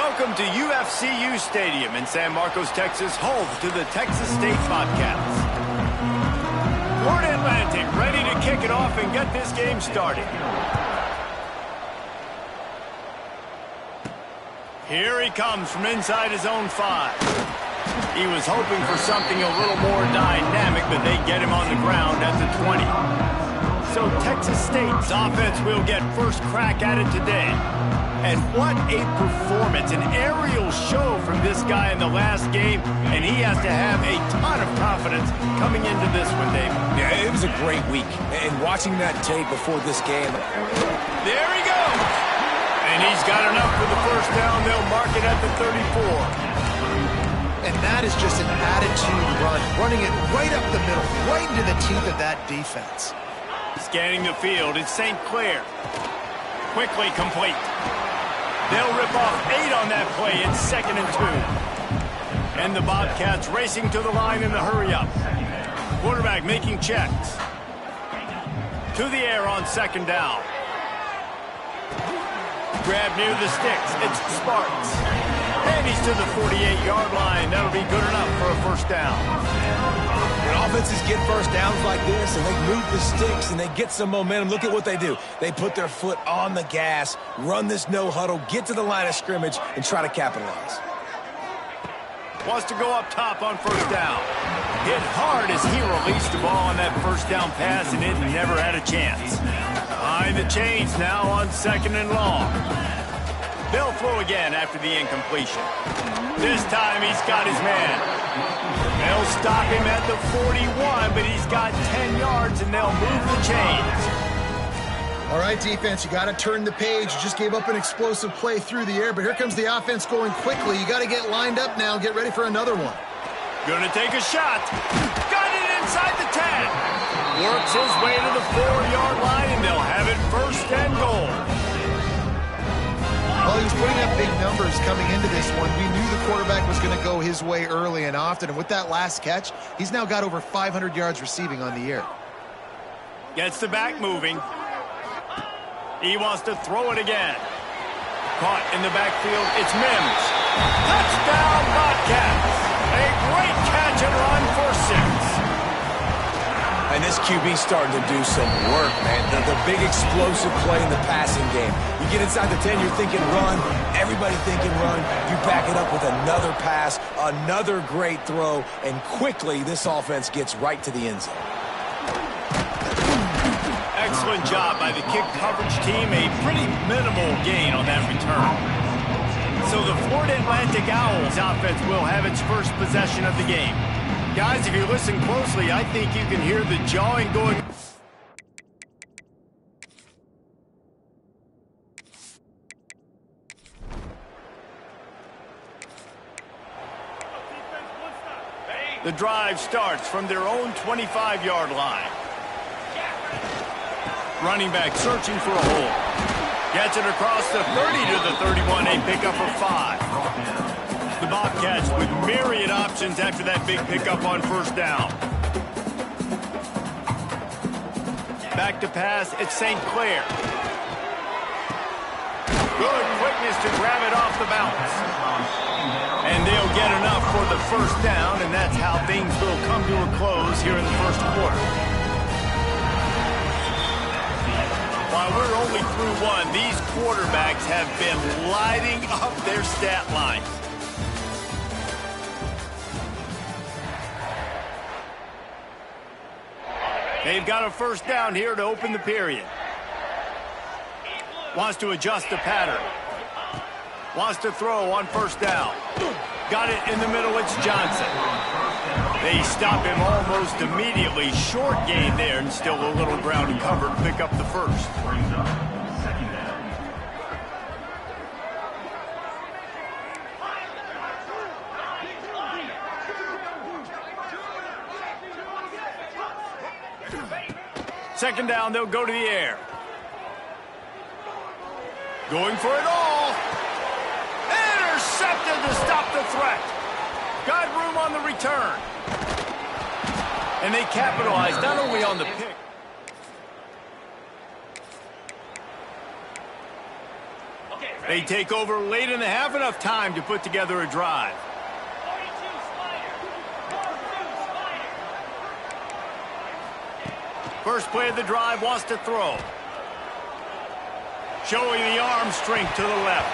Welcome to UFCU Stadium in San Marcos, Texas, home to the Texas State Bobcats. Florida Atlantic ready to kick it off and get this game started. Here he comes from inside his own 5. He was hoping for something a little more dynamic, but they get him on the ground at the 20. So Texas State's offense will get first crack at it today. And what a performance, an aerial show from this guy in the last game, and he has to have a ton of confidence coming into this one, Dave. Yeah, it was a great week, and watching that tape before this game. There he goes! And he's got enough for the first down. They'll mark it at the 34. And that is just an attitude run, running it right up the middle, right into the teeth of that defense. Scanning the field, it's St. Clair. Quickly complete. They'll rip off 8 on that play. It's 2nd and 2. And the Bobcats racing to the line in the hurry-up. Quarterback making checks. To the air on 2nd down. Grab near the sticks. It's Sparks. And he's to the 48-yard line. That'll be good enough for a first down. When offenses get first downs like this and they move the sticks and they get some momentum, look at what they do. They put their foot on the gas, run this no huddle, get to the line of scrimmage, and try to capitalize. Wants to go up top on first down. Hit hard as he released the ball on that first down pass, and it never had a chance. Behind the chains now on 2nd and long. They'll throw again after the incompletion. This time he's got his man. They'll stop him at the 41, but he's got 10 yards, and they'll move the chains. All right, defense, you got to turn the page. You just gave up an explosive play through the air, but here comes the offense going quickly. You got to get lined up now and get ready for another one. Gonna take a shot. Got it inside the 10. Works his way to the 4-yard line, and they'll have it 1st and goal. Well, he was putting up big numbers coming into this one. We knew the quarterback was going to go his way early and often, and with that last catch, he's now got over 500 yards receiving on the year. Gets the back moving. He wants to throw it again. Caught in the backfield, it's Mims. Touchdown, Bobcats! A great catch and run for 6. And this QB's starting to do some work, man. The big explosive play in the passing game. You get inside the 10, you're thinking run. Everybody thinking run. You back it up with another pass, another great throw, and quickly this offense gets right to the end zone. Excellent job by the kick coverage team. A pretty minimal gain on that return. So the Florida Atlantic Owls offense will have its first possession of the game. Guys, if you listen closely, I think you can hear the jawing going. The drive starts from their own 25-yard line. Running back searching for a hole. Gets it across the 30 to the 31. A pickup of 5. The Bobcats with myriad options after that big pickup on first down. Back to pass, it's St. Clair. Good quickness to grab it off the bounce. And they'll get enough for the first down, and that's how things will come to a close here in the first quarter. While we're only through one, these quarterbacks have been lighting up their stat lines. They've got a first down here to open the period. Wants to adjust the pattern. Wants to throw on first down. Got it in the middle, it's Johnson. They stop him almost immediately. Short gain there, and still a little ground cover to pick up the first. Second down, they'll go to the air. Going for it all. Intercepted to stop the threat. Got room on the return. And they capitalized not only on the pick. They take over late in the half, enough time to put together a drive. First play of the drive, wants to throw. Showing the arm strength to the left.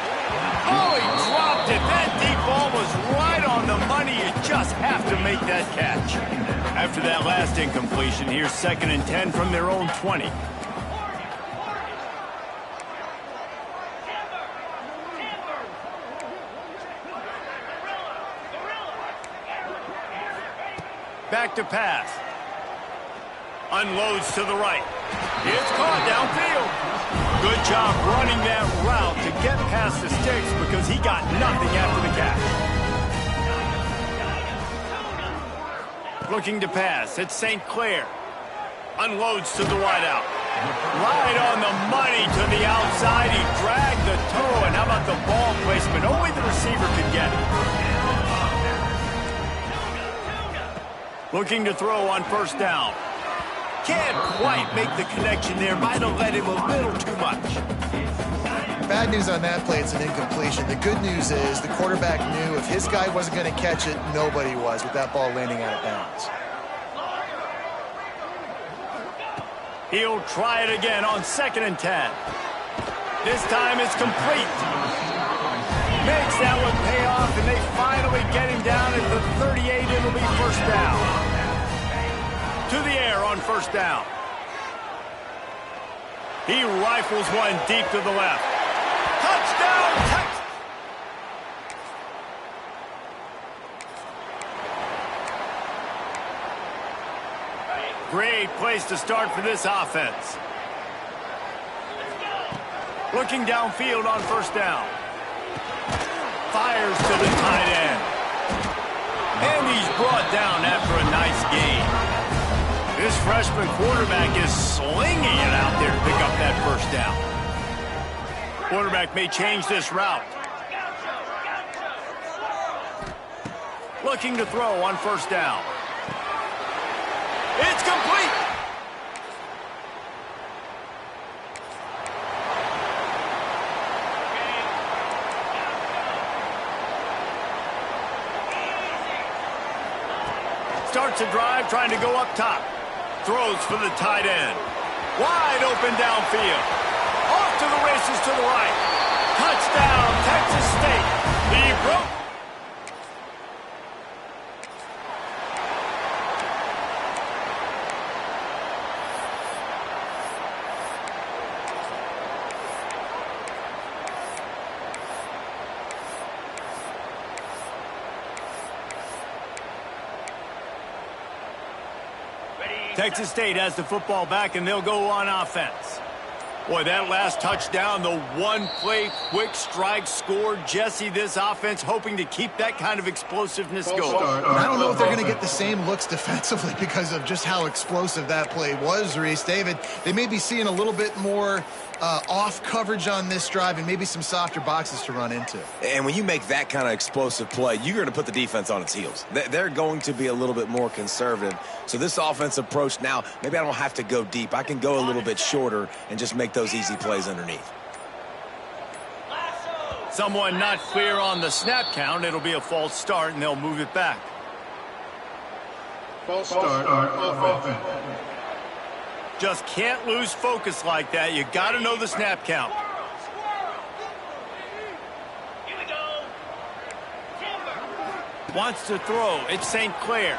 Oh, he dropped it. That deep ball was right on the money. You just have to make that catch. After that last incompletion, here's 2nd and 10 from their own 20. Back to pass. Unloads to the right. It's caught downfield. Good job running that route to get past the sticks because he got nothing after the catch. Looking to pass. It's St. Clair. Unloads to the wide out. Right on the money to the outside. He dragged the toe. And how about the ball placement? Only the receiver could get it. Looking to throw on 1st down. Can't quite make the connection there. Might have let him a little too much. Bad news on that play, it's an incompletion. The good news is the quarterback knew if his guy wasn't going to catch it, nobody was with that ball landing out of bounds. He'll try it again on 2nd and 10. This time it's complete. Makes that one pay off, and they finally get him down at the 38. It'll be 1st down. To the air on 1st down. He rifles one deep to the left. Touchdown, Texas! Great place to start for this offense. Looking downfield on 1st down. Fires to the tight end. And he's brought down after a nice gain. This freshman quarterback is slinging it out there to pick up that 1st down. Quarterback may change this route. Looking to throw on 1st down. It's complete. Starts a drive trying to go up top. Throws for the tight end. Wide open downfield. Off to the races to the right. Touchdown, Texas State. He broke. Texas State has the football back, and they'll go on offense. Boy, that last touchdown, the one-play quick strike score. Jesse, this offense hoping to keep that kind of explosiveness going. I don't know if they're going to get the same looks defensively because of just how explosive that play was, Reese. David, they may be seeing a little bit more off coverage on this drive and maybe some softer boxes to run into. And when you make that kind of explosive play, you're going to put the defense on its heels. They're going to be a little bit more conservative. So this offensive approach now, maybe I don't have to go deep. I can go a little bit shorter and just make those easy plays underneath. Someone not clear on the snap count. It'll be a false start, and they'll move it back. False start offense. Just can't lose focus like that. You got to know the snap count. Wants to throw. It's St. Clair.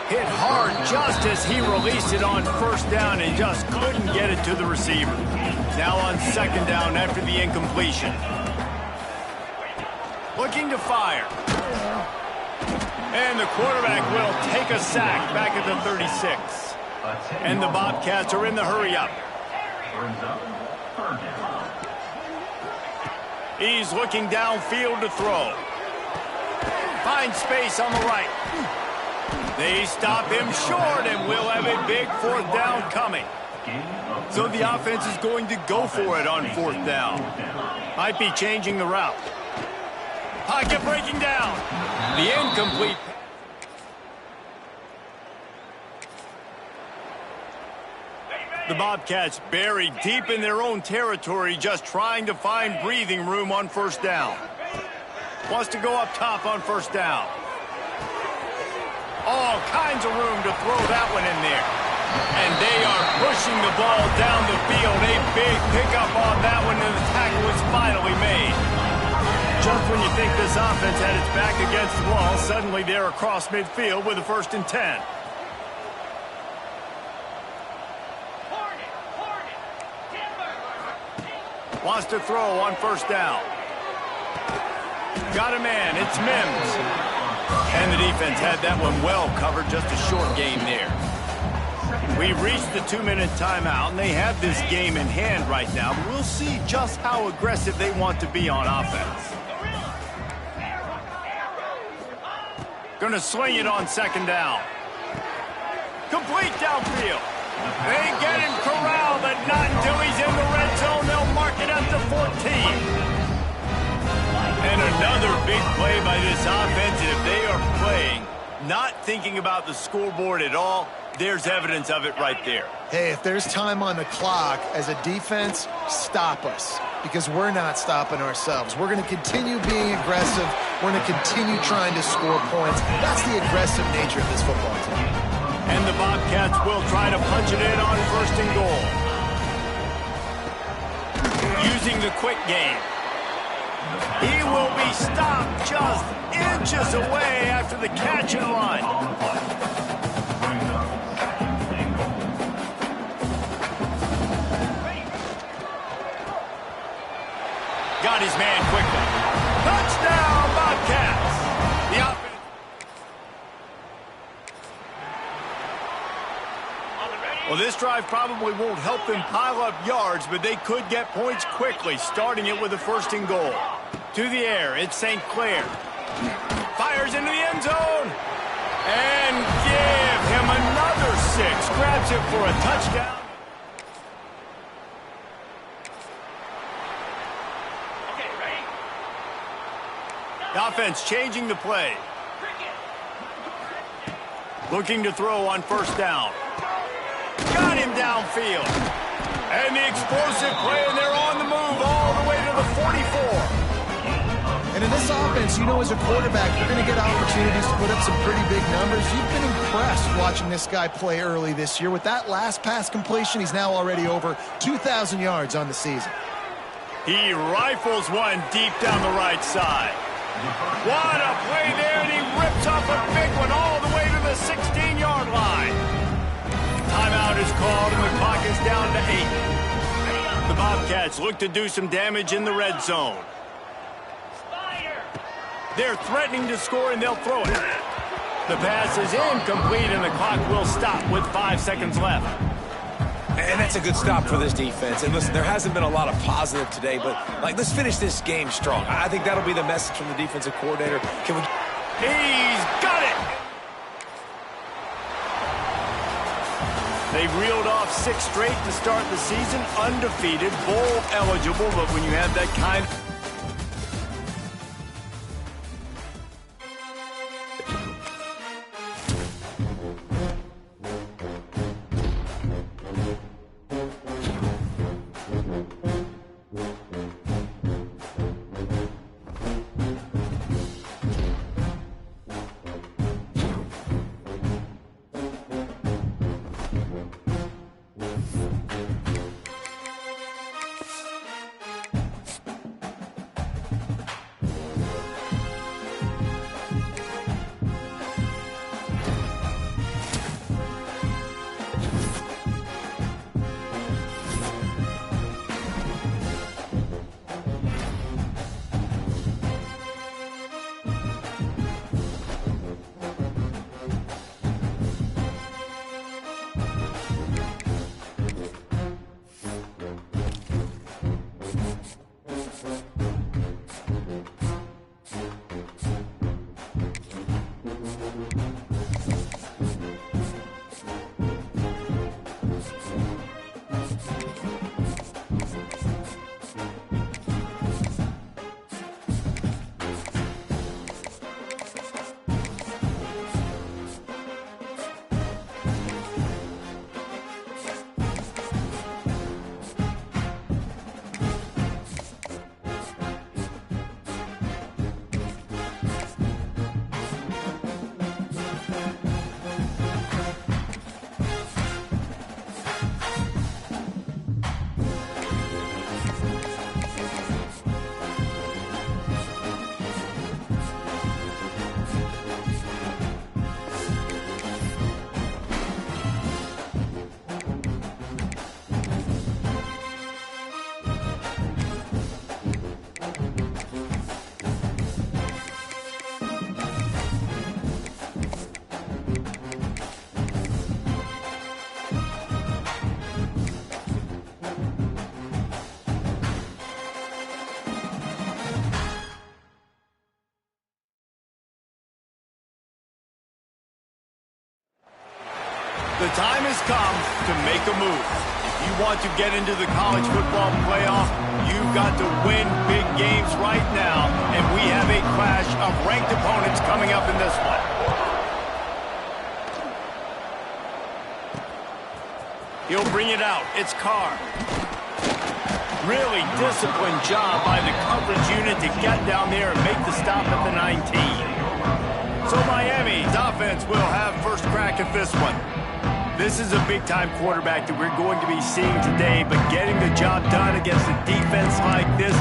Hit hard just as he released it on 1st down and just couldn't get it to the receiver. Now on 2nd down after the incompletion. Looking to fire. And the quarterback will take a sack back at the 36. And the Bobcats are in the hurry-up. He's looking downfield to throw. Finds space on the right. They stop him short, and we'll have a big 4th down coming. So the offense is going to go for it on 4th down. Might be changing the route. Pocket breaking down. The incomplete. The Bobcats buried deep in their own territory, just trying to find breathing room on first down. Wants to go up top on first down. All kinds of room to throw that one in there. And they are pushing the ball down the field. A big pickup on that one, and the tackle was finally made. Just when you think this offense had its back against the wall, suddenly they're across midfield with a 1st and 10. Wants to throw on first down. Got a man, it's Mims. And the defense had that one well covered, just a short gain there. We've reached the 2-minute timeout, and they have this game in hand right now. We'll see just how aggressive they want to be on offense. Gonna swing it on 2nd down. Complete downfield. They get him corralled, but not until he's in the red zone. They'll mark it up to 14. And another big play by this offense. If they are playing, not thinking about the scoreboard at all, there's evidence of it right there. Hey, if there's time on the clock, as a defense, stop us. Because we're not stopping ourselves. We're going to continue being aggressive. We're going to continue trying to score points. That's the aggressive nature of this football team. And the Bobcats will try to punch it in on 1st and goal. Using the quick game. He will be stopped just inches away after the catch and run. Got his man quickly. Touchdown, Bobcats! The offense. Well, this drive probably won't help them pile up yards, but they could get points quickly, starting it with a 1st and goal. To the air, it's St. Clair. Fires into the end zone. And give him another 6. Grabs it for a touchdown. Okay, ready? The offense changing the play. Looking to throw on 1st down. Got him downfield. And the explosive play, and they're on the move all the way to the 44. And in this offense, you know, as a quarterback, you're going to get opportunities to put up some pretty big numbers. You've been impressed watching this guy play early this year. With that last pass completion, he's now already over 2,000 yards on the season. He rifles one deep down the right side. What a play there, and he rips off a big one all the way to the 16-yard line. Timeout is called, and the clock is down to 8. The Bobcats look to do some damage in the red zone. They're threatening to score, and they'll throw it. The pass is incomplete, and the clock will stop with 5 seconds left. And that's a good stop for this defense. And listen, there hasn't been a lot of positive today, but, let's finish this game strong. I think that'll be the message from the defensive coordinator. Can we... He's got it! They've reeled off 6 straight to start the season, undefeated, bowl eligible, but when you have that kind of... The time has come to make a move. If you want to get into the college football playoff, you've got to win big games right now, and we have a clash of ranked opponents coming up in this one. He'll bring it out. It's Carr. Really disciplined job by the coverage unit to get down there and make the stop at the 19. So Miami's offense will have first crack at this one. This is a big-time quarterback that we're going to be seeing today, but getting the job done against a defense like this,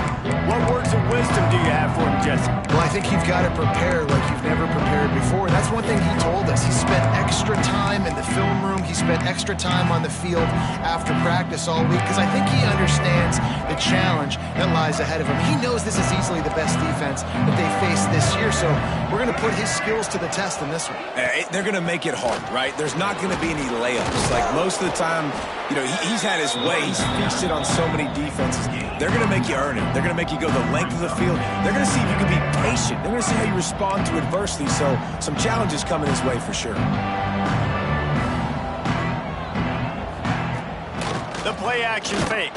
what words of wisdom do you have for him, Jesse? Well, I think you've got to prepare like you've never prepared before. That's one thing he told us. He spent extra time in the film room. He spent extra time on the field after practice all week because I think he understands the challenge that lies ahead of him. He knows this is easily the best defense that they face this year, so we're going to put his skills to the test in this one. They're going to make it hard, right? There's not going to be any layups. Like most of the time, you know, he's had his way. He's feasted on so many defenses. They're going to make you earn it. They're going to make you go the length of the field. They're going to see if you can be patient. They're going to see how you respond to adversity. So some challenges coming his way for sure. The play action fake.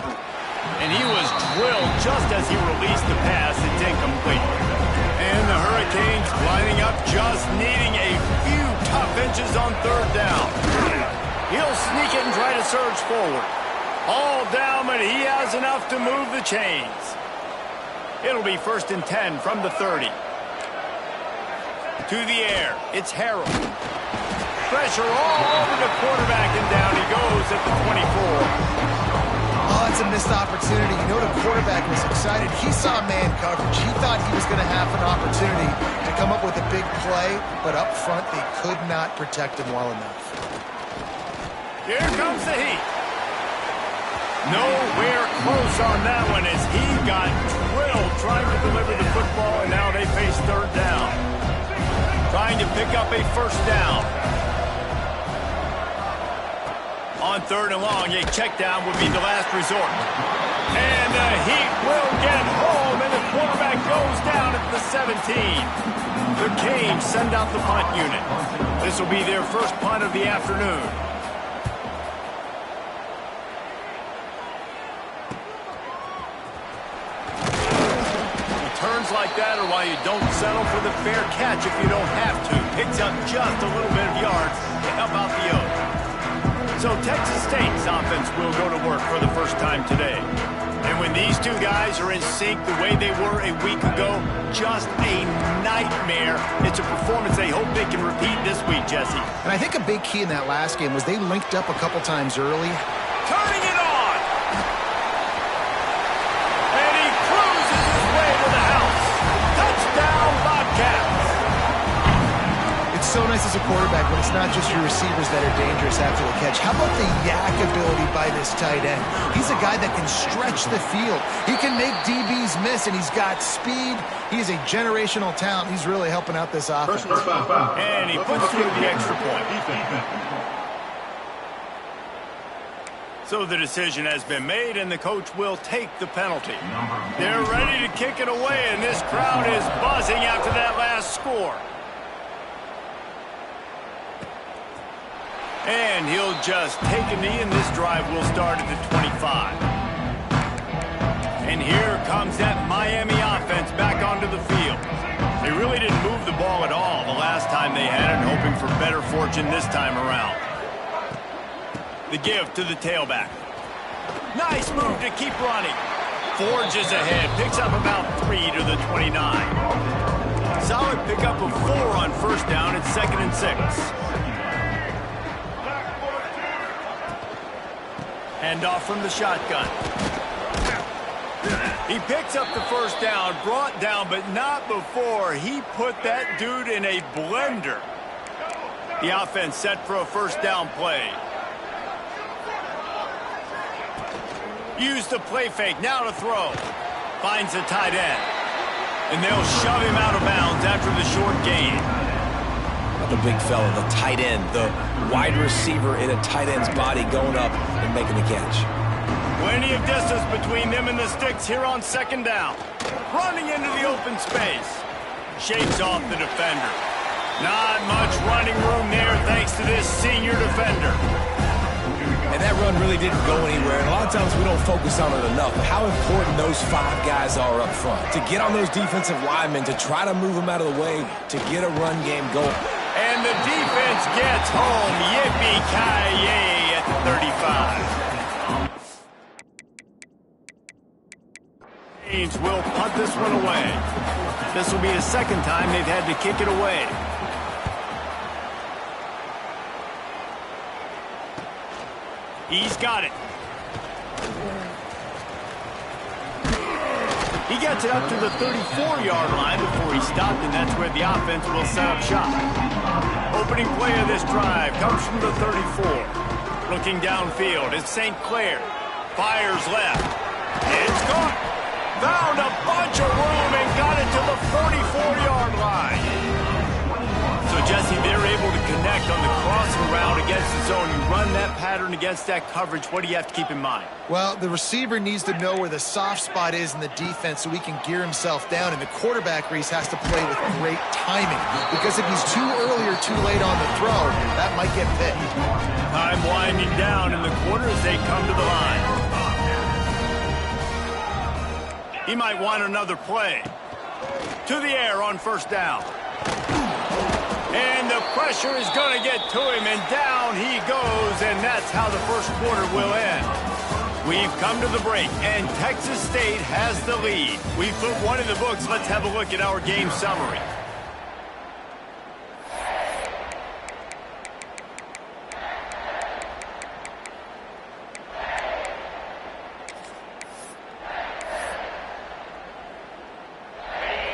And he was drilled just as he released the pass. It's incomplete. And the Hurricanes lining up, just needing a few tough inches on third down. He'll sneak it and try to surge forward. All down, but he has enough to move the chains. It'll be 1st and 10 from the 30. To the air, it's Harold. Pressure all over the quarterback, and down he goes at the 24. Oh, it's a missed opportunity. You know, the quarterback was excited. He saw man coverage. He thought he was going to have an opportunity to come up with a big play, but up front, they could not protect him well enough. Here comes the heat. Nowhere close on that one as he got drilled trying to deliver the football, and now they face third down. Trying to pick up a first down. On 3rd and long, a check down would be the last resort. And the Heat will get home, and the quarterback goes down at the 17. The Canes send out the punt unit. This will be their first punt of the afternoon. Returns like that are why you don't settle for the fair catch if you don't have to. Picks up just a little bit of yards to help out the Oaks. So Texas State's offense will go to work for the first time today. And when these two guys are in sync the way they were a week ago, just a nightmare. It's a performance they hope they can repeat this week, Jesse. And I think a big key in that last game was they linked up a couple times early. Turning it on! And he cruises his way to the house. Touchdown, Bobcats! It's so nice as a quarterback when it's not just your receivers that are dangerous after the catch. How about the yak ability by this tight end? He's a guy that can stretch the field. He can make DBs miss, and he's got speed. He's a generational talent. He's really helping out this offense. And he puts through the extra point. So the decision has been made, and the coach will take the penalty. They're ready to kick it away, and this crowd is buzzing after that last score. And he'll just take a knee, and this drive will start at the 25. And here comes that Miami offense back onto the field. They really didn't move the ball at all the last time they had it, hoping for better fortune this time around. The give to the tailback. Nice move to keep running. Forges ahead, picks up about 3 to the 29. Solid pickup of 4 on first down at 2nd and 6. Hand off from the shotgun. He picks up the first down, brought down, but not before he put that dude in a blender. The offense set for a first down play. Use the play fake, now to throw. Finds the tight end. And they'll shove him out of bounds after the short gain. The big fella, the tight end, the wide receiver in a tight end's body going up and making the catch. Plenty of distance between them and the sticks here on 2nd down. Running into the open space. Shakes off the defender. Not much running room there thanks to this senior defender. And that run really didn't go anywhere. And a lot of times we don't focus on it enough. But how important those 5 guys are up front. To get on those defensive linemen, to try to move them out of the way, to get a run game going. And the defense gets home. Yippee-ki-yay at the 35. Saints will punt this one away. This will be the second time they've had to kick it away. He's got it. He gets it up to the 34-yard line before he stopped, and that's where the offense will set up shop. Opening play of this drive comes from the 34. Looking downfield, it's St. Clair. Fires left. It's caught. Found a bunch of room and got it to the 44-yard line. So, Jesse, they're able to connect on the crossing route against the zone. You run that pattern against that coverage. What do you have to keep in mind? Well, the receiver needs to know where the soft spot is in the defense so he can gear himself down. And the quarterback, Reese, has to play with great timing. Because if he's too early or too late on the throw, that might get picked. Time winding down in the quarter as they come to the line. He might want another play. To the air on first down. And the pressure is going to get to him, and down he goes, and that's how the first quarter will end. We've come to the break, and Texas State has the lead. We've put one in the books. Let's have a look at our game summary.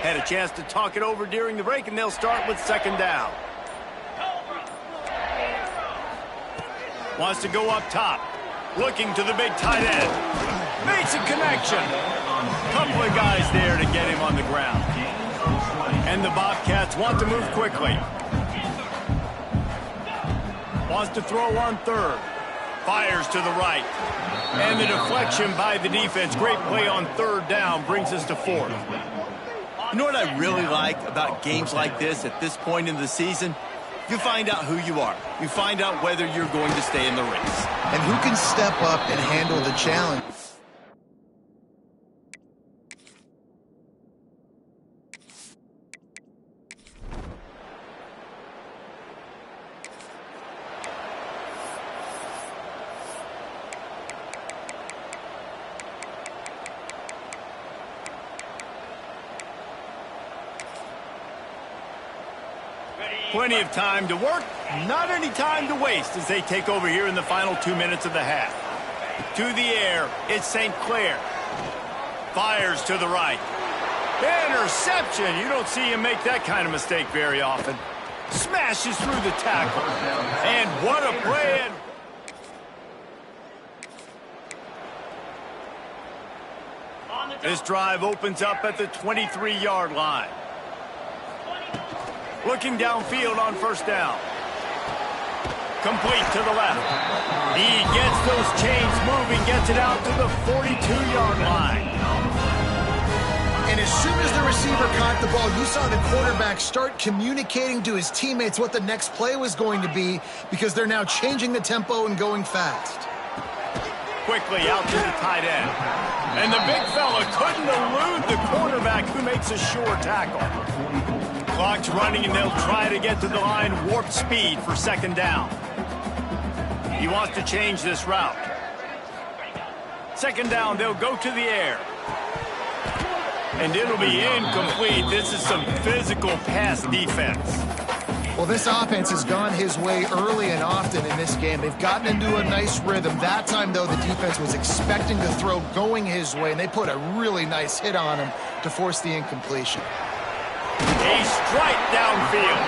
Had a chance to talk it over during the break, and they'll start with second down. Wants to go up top. Looking to the big tight end. Makes a connection. Couple of guys there to get him on the ground. And the Bobcats want to move quickly. Wants to throw on third. Fires to the right. And the deflection by the defense. Great play on third down brings us to fourth. You know what I really like about games like this at this point in the season? You find out who you are. You find out whether you're going to stay in the race. And who can step up and handle the challenge. Plenty of time to work, not any time to waste as they take over here in the final 2 minutes of the half. To the air, it's St. Clair. Fires to the right. Interception! You don't see him make that kind of mistake very often. Smashes through the tackle. And what a play! This drive opens up at the 23-yard line. Looking downfield on first down. Complete to the left. He gets those chains moving, gets it out to the 42-yard line. And as soon as the receiver caught the ball, you saw the quarterback start communicating to his teammates what the next play was going to be because they're now changing the tempo and going fast. Quickly out to the tight end. And the big fella couldn't elude the quarterback who makes a sure tackle. Clock's running, and they'll try to get to the line warp speed for second down. He wants to change this route. Second down, they'll go to the air. And it'll be incomplete. This is some physical pass defense. Well, this offense has gone his way early and often in this game. They've gotten into a nice rhythm. That time, though, the defense was expecting the throw going his way, and they put a really nice hit on him to force the incompletion. A strike downfield.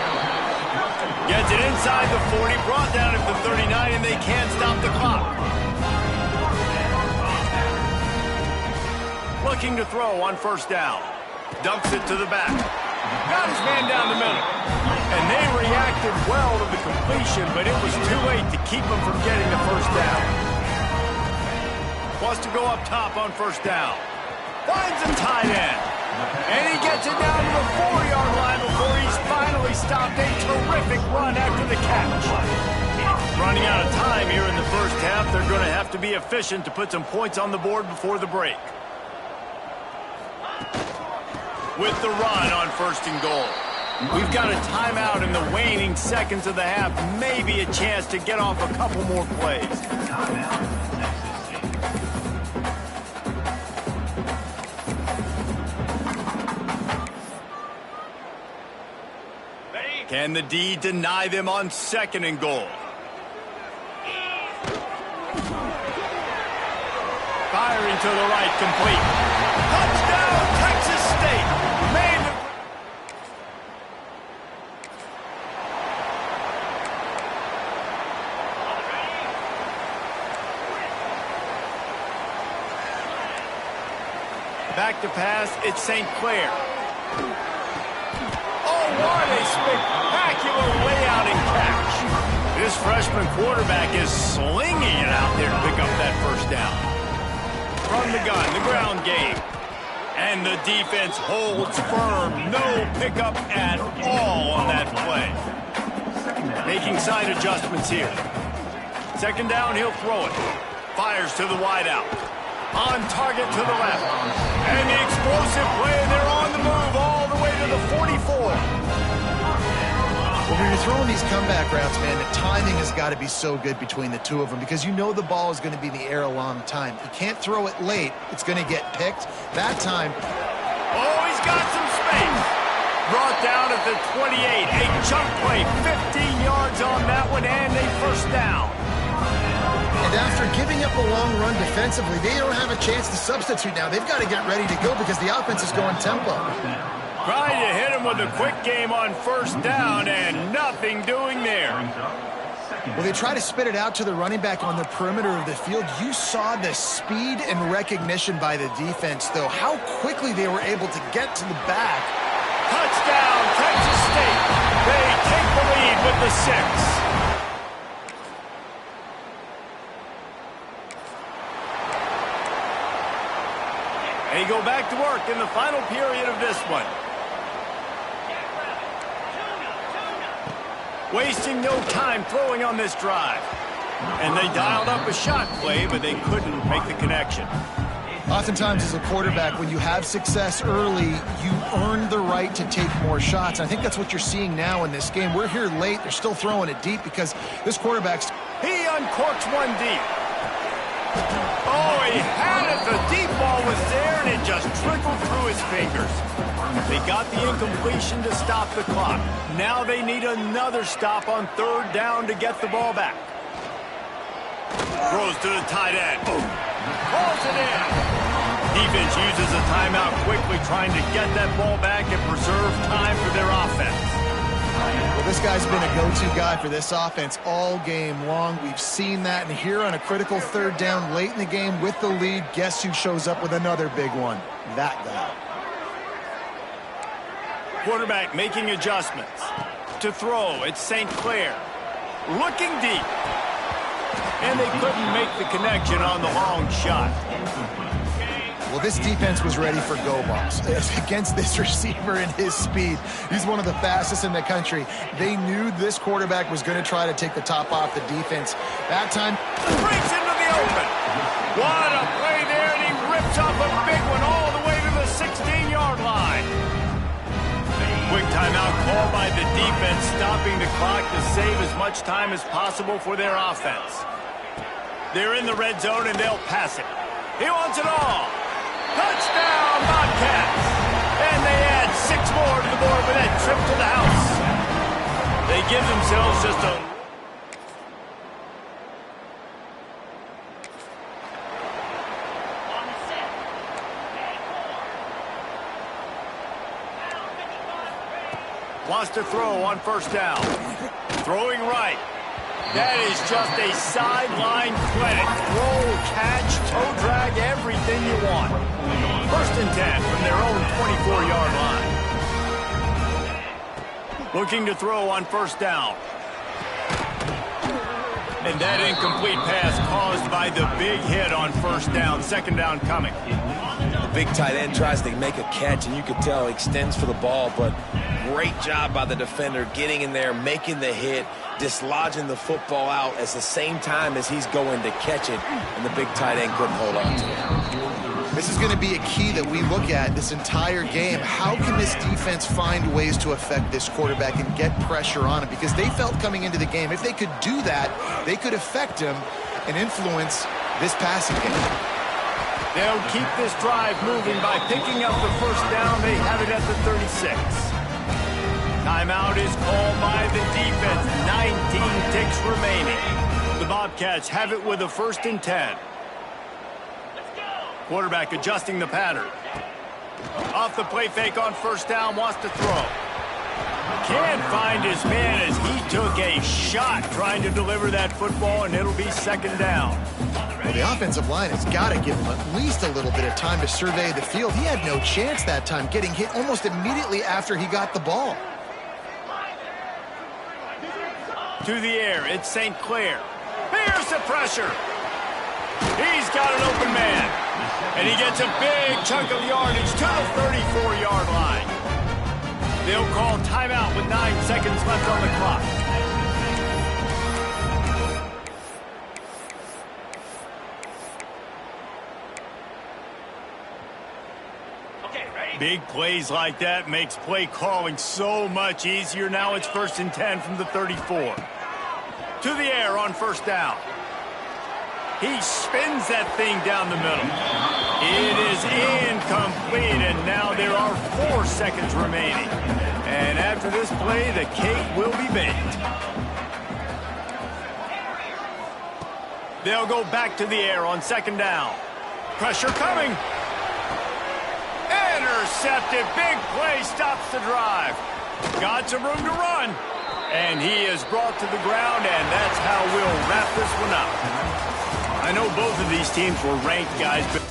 Gets it inside the 40, brought down at the 39, and they can't stop the clock. Looking to throw on first down. Dumps it to the back. Got his man down the middle. And they reacted well to the completion, but it was too late to keep them from getting the first down. Wants to go up top on first down. Finds him tight end. And he gets it down to the 4-yard line before he's finally stopped. A first half, they're going to have to be efficient to put some points on the board before the break. With the run on 1st and goal. We've got a timeout in the waning seconds of the half. Maybe a chance to get off a couple more plays. Can the D deny them on 2nd and goal? Firing to the right, complete. Touchdown, Texas State. Made the... Back to pass, it's St. Clair. Oh, what a spectacular layout and catch. This freshman quarterback is slinging it out there to pick up that 1st down. From the gun, the ground game. And the defense holds firm. No pickup at all on that play. Making side adjustments here. 2nd down, he'll throw it. Fires to the wideout. On target to the left. And the explosive play, they're on the move all the way to the 44. When you're throwing these comeback routes, man, the timing has got to be so good between the two of them because you know the ball is going to be in the air a long time. You can't throw it late. It's going to get picked. That time... Oh, he's got some space. Brought down at the 28. A chunk play, 15 yards on that one, and a 1st down. And after giving up a long run defensively, they don't have a chance to substitute now. They've got to get ready to go because the offense is going tempo. Trying to hit him with a quick game on 1st down and nothing doing there. Well, they try to spit it out to the running back on the perimeter of the field. You saw the speed and recognition by the defense, though. How quickly they were able to get to the back. Touchdown, Texas State. They take the lead with the 6. They go back to work in the final period of this one. Wasting no time throwing on this drive. And they dialed up a shot play, but they couldn't make the connection. Oftentimes as a quarterback, when you have success early, you earn the right to take more shots. And I think that's what you're seeing now in this game. We're here late. They're still throwing it deep because this quarterback's... He uncorks one deep. Oh, he had it. The deep ball was there, and it just trickled through his fingers. They got the incompletion to stop the clock. Now they need another stop on 3rd down to get the ball back. Throws to the tight end. Calls it in. Defense uses a timeout quickly, trying to get that ball back and preserve time for their offense. Well, this guy's been a go-to guy for this offense all game long. We've seen that, and here on a critical 3rd down late in the game with the lead, guess who shows up with another big one? That guy. Quarterback making adjustments. To throw, it's St. Clair. Looking deep. And they couldn't make the connection on the long shot. Well, this defense was ready for go balls against this receiver and his speed. He's one of the fastest in the country. They knew this quarterback was going to try to take the top off the defense. That time, breaks into the open. What a play there, and he rips off a big one all the way to the 16-yard line. Quick timeout called by the defense, stopping the clock to save as much time as possible for their offense. They're in the red zone, and they'll pass it. He wants it all. Touchdown, Bobcats! And they add 6 more to the board with that trip to the house. They give themselves just a... Wants to throw on 1st down. Throwing right. That is just a sideline clinic. Roll, catch, toe drag, everything you want. 1st and 10 from their own 24-yard line. Looking to throw on 1st down. And that incomplete pass caused by the big hit on 1st down. 2nd down coming. The big tight end tries to make a catch, and you can tell he extends for the ball, but great job by the defender getting in there, making the hit, dislodging the football out at the same time as he's going to catch it, and the big tight end couldn't hold on to it. This is going to be a key that we look at this entire game. How can this defense find ways to affect this quarterback and get pressure on him? Because they felt coming into the game, if they could do that, they could affect him and influence this passing game. They'll keep this drive moving by picking up the first down. They have it at the 36. Timeout is called by the defense. 19 ticks remaining. The Bobcats have it with a 1st and 10. Quarterback adjusting the pattern. Off the play fake on 1st down, wants to throw. Can't find his man as he took a shot trying to deliver that football, and it'll be 2nd down. Well, the offensive line has got to give him at least a little bit of time to survey the field. He had no chance that time, getting hit almost immediately after he got the ball. To the air, it's St. Clair. Here's the pressure. He's got an open man. And he gets a big chunk of yardage to the 34-yard line. They'll call timeout with 9 seconds left on the clock. Big plays like that makes play calling so much easier. Now it's 1st and 10 from the 34. To the air on 1st down. He spins that thing down the middle. It is incomplete, and now there are 4 seconds remaining. And after this play, the cake will be baked. They'll go back to the air on 2nd down. Pressure coming. Intercepted. Big play stops the drive. Got some room to run. And he is brought to the ground, and that's how we'll wrap this one up. I know both of these teams were ranked, guys, but